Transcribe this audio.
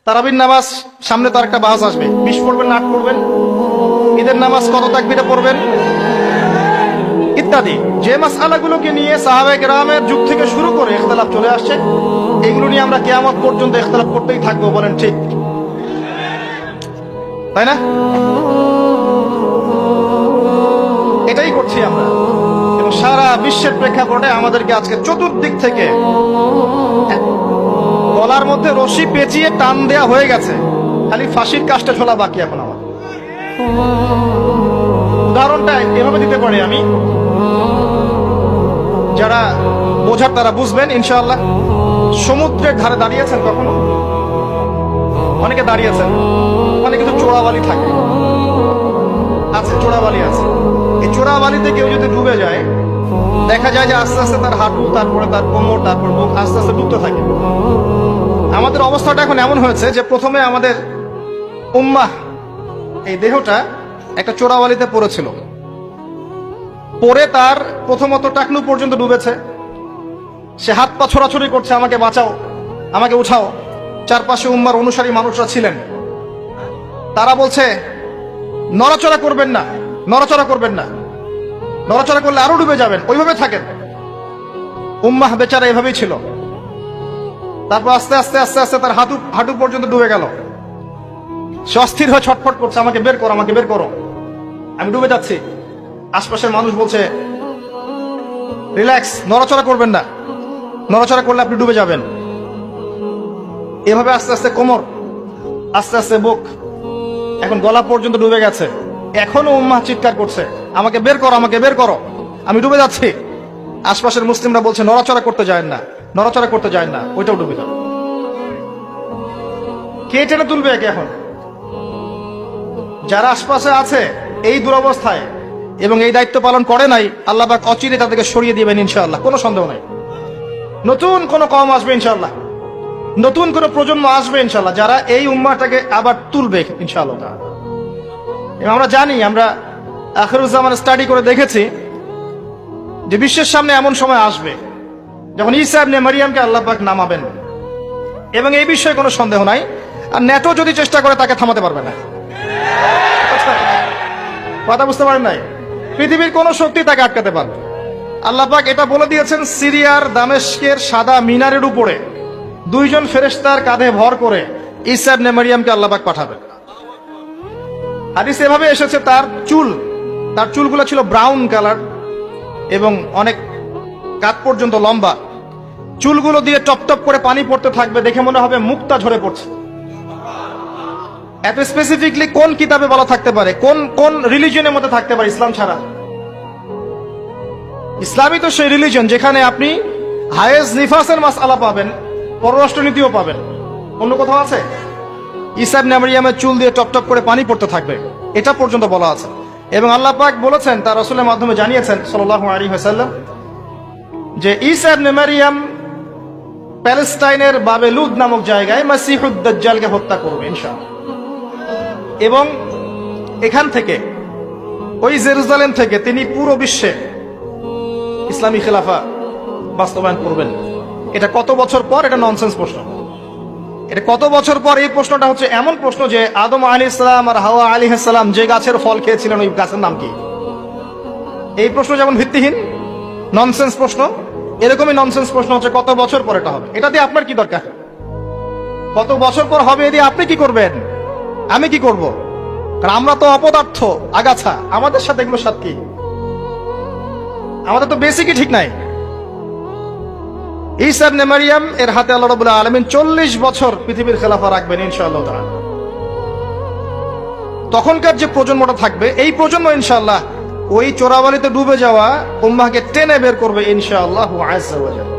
তারাবির নামাজ সামনে তো আরেকটা বাহাস আসবে, 20 পড়বেন না 8 পড়বেন, ঈদের নামাজ কত তাকবীরে পড়বেন ইত্যাদি। যে মাসআলাগুলোকে নিয়ে সাহাবায়ে কেরামের যুগ থেকে শুরু করে ইখতিলাফ চলে আসছে, এগুলো নিয়ে আমরা কিয়ামত পর্যন্ত ইখতিলাফ করতেই থাকবো। বলেন ঠিক তাই না? এটাই করছি আমরা, এবং সারা বিশ্বের প্রেক্ষাপটে আমাদেরকে আজকে চতুর্দিক থেকে গলার মধ্যে রশি পেঁচিয়ে টান দেয়া হয়ে গেছে, খালি ফাঁসির কাজটা ঝোলা বাকি এখন আমার। উদাহরণটা এভাবে দিতে পারি আমি, যারা বোঝার তারা বুঝবেন ইনশাআল্লাহ। সমুদ্রের ধারে দাঁড়িয়েছেন কখনো? অনেকে দাঁড়িয়েছেন, মানে কিন্তু চোরাবালি থাকে, আছে চোরাবালি আছে। এই চোরাবালিতে কেউ যদি ডুবে যায়, দেখা যায় যে আস্তে আস্তে তার হাঁটু, তারপরে তার কোমর, তারপর বুক আস্তে আস্তে ডুবতে থাকে। আমাদের অবস্থাটা এখন এমন হয়েছে যে প্রথমে আমাদের উম্মাহ, এই দেহটা একটা চোরাবালিতে পড়েছিল, পরে তার প্রথমত টাকনু পর্যন্ত ডুবেছে। সে হাত পা ছোড়াছড়ি করছে, আমাকে বাঁচাও, আমাকে উঠাও। চারপাশে উম্মার অনুসারী মানুষরা ছিলেন, তারা বলছে নড়াচড়া করবেন না, নড়াচড়া করবেন না, নড়াচড়া করলে আরো ডুবে যাবেন, ওইভাবে থাকেন। উম্মাহ বেচারা এভাবেই ছিল। তারপর আস্তে আস্তে আস্তে আস্তে তার হাঁটু পর্যন্ত ডুবে গেল। সে অস্থির হয়ে ছটফট করছে, আমাকে বের করো, আমাকে বের করো, আমি ডুবে যাচ্ছি। আশপাশের মানুষ বলছে রিল্যাক্স, নড়াচড়া করবেন না, নড়াচড়া করলে আপনি ডুবে যাবেন। এভাবে আস্তে আস্তে কোমর, আস্তে আস্তে বুক, এখন গলা পর্যন্ত ডুবে গেছে। এখনো উম্মাহ চিৎকার করছে, আমাকে বের করো, আমাকে বের করো, আমি ডুবে যাচ্ছি। আশপাশের মুসলিমরা বলছে নড়াচড়া করতে যায় না, নড়াচড়া করতে যায় না, ওইটাও ডুবে যাবে। কে টেনে তুলবে একে এখন? যারা আশপাশে আছে এই দুরবস্থায় এবং এই দায়িত্ব পালন করে নাই, আল্লাহ পাক অচিরে তাদেরকে সরিয়ে দিবেন ইনশাআল্লাহ, কোনো সন্দেহ নাই। নতুন কোন কওম আসবে ইনশাআল্লাহ, নতুন কোন প্রজন্ম আসবে ইনশাআল্লাহ, যারা এই উম্মাহটাকে আবার তুলবে ইনশাআল্লাহ। এবং আমরা জানি, আমরা আখিরুজ্জামান স্টাডি করে দেখেছি যে বিশ্বের সামনে এমন সময় আসবে যখন ঈসা ইবনে মারিয়ামকে আল্লাহ পাক নামাবেন, এবং এই বিষয়ে কোনো সন্দেহ নাই। আর নেটো যদি চেষ্টা করে তাকে থামাতে পারবে না। কথা বুঝতে পারেন নাই? পৃথিবীর কোন শক্তি তাকে আটকাতে পারবে। আল্লাহ পাক এটা বলে দিয়েছেন, সিরিয়ার দামেস্কের সাদা মিনারের উপরে 2 জন ফেরেশতার কাঁধে ভর করে ঈসা ইবনে মারিয়ামকে আল্লাহ পাক পাঠাবেন। হাদিস এভাবে এসেছে, তার চুলগুলো ছিল ব্রাউন কালার এবং অনেক কাত পর্যন্ত লম্বা। চুলগুলো দিয়ে টপ টপ করে পানি পড়তে থাকবে, দেখে মনে হবে মুক্তা ঝরে পড়ছে। এত স্পেসিফিকলি কোন কিতাবে বলা থাকতে পারে? কোন রিলিজনের মধ্যে থাকতে পারে ইসলাম ছাড়া? ইসলামই তো সেই রিলিজন যেখানে আপনি হায়েজ নিফাসের মাসআলা পাবেন, পররাষ্ট্রনীতিও পাবেন। অন্য কোথাও আছে? ঈসা ইবনে মারিয়ামের চুল দিয়ে টপ টপ করে পানি পড়তে থাকবে, এটা পর্যন্ত বলা আছে। এবং আল্লাহ পাক বলেছেন, তার রাসূলের মাধ্যমে জানিয়েছেন সাল্লাল্লাহু আলাইহি ওয়াসাল্লাম, যে ঈসা ইবনে মারিয়াম প্যালেস্টাইনের বাবেলুদ নামক জায়গায় মাসিহুদ দাজ্জালকে হত্যা করবে ইনশাআল্লাহ। এবং এখান থেকে, ওই জেরুজালেম থেকে তিনি পুরো বিশ্বে ইসলামী খেলাফা বাস্তবায়ন করবেন। এটা কত বছর পর? এটা ননসেন্স প্রশ্ন। এটা কত বছর পর? এই প্রশ্নটা হচ্ছে এমন প্রশ্ন যে আদম আলাইহিস সালাম আর হাওয়া আলাইহিস সালাম যে গাছের ফল খেয়েছিলেন, ওই গাছের নাম কি? এই প্রশ্ন যেমন ভিত্তিহীন, ননসেন্স প্রশ্ন, এরকমই ননসেন্স প্রশ্ন হচ্ছে কত বছর পর এটা হবে। এটা দিয়ে আপনার কি দরকার? কত বছর পর হবে, এ দিয়ে আপনি কি করবেন, আমি কি করব? কারণ আমরা তো অপদার্থ, আগাছা, আমাদের সাথে এগুলো সাথে কি? আমাদের তো বেসিকই ঠিক নাই। ঈসা ইবনে মারিয়াম এর হাতে আল্লাহ রাব্বুল আলামিন 40 বছর পৃথিবীর খেলাফা রাখবেন ইনশাআল্লাহ তাআলা। তখনকার যে প্রজন্মটা থাকবে, এই প্রজন্ম ইনশাআল্লাহ ওই চোরাবালিতে ডুবে যাওয়া উম্মাহকে টেনে বের করবে ইনশাআল্লাহু আযজা ওয়া জাল্লা।